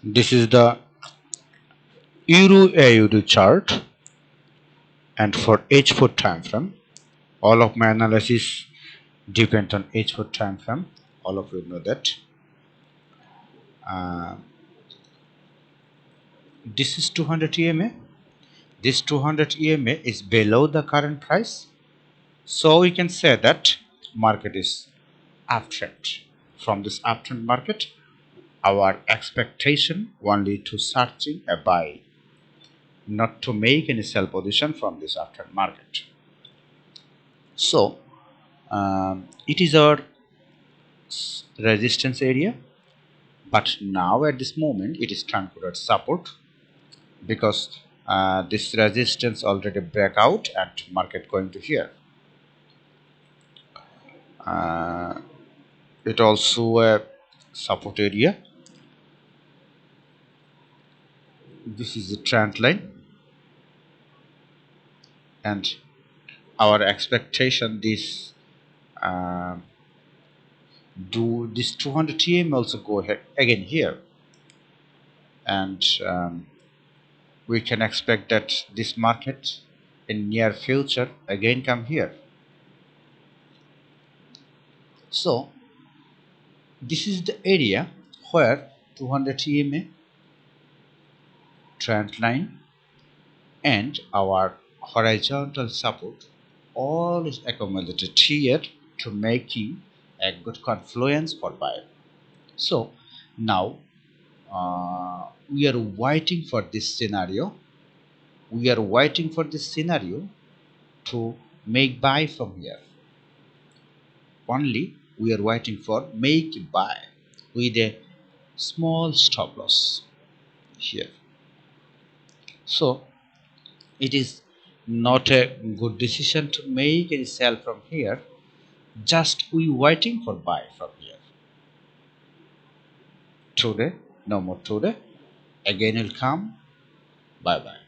This is the EURAUD chart, and for H4 time frame, all of my analysis depend on H4 time frame. All of you know that. This is 200 EMA. This 200 EMA is below the current price, so we can say that market is uptrend. From this uptrend market, our expectation only to searching a buy, not to make any sell position from this uptrend market. So it is our resistance area, but now at this moment it is turned towards support, because this resistance already break out and market going to here. It also a support area. This is the trend line, and our expectation this do this 200 TM also go ahead again here, and we can expect that this market in near future again come here. So this is the area where 200 EMA, trend line, and our horizontal support all is accumulated here to making a good confluence for buyer. So now we are waiting for this scenario. We are waiting for this scenario to make buy from here. Only we are waiting for make buy with a small stop loss here. So it is not a good decision to make any sell from here. Just we waiting for buy from here. Today, no more today. Again will come. Bye bye.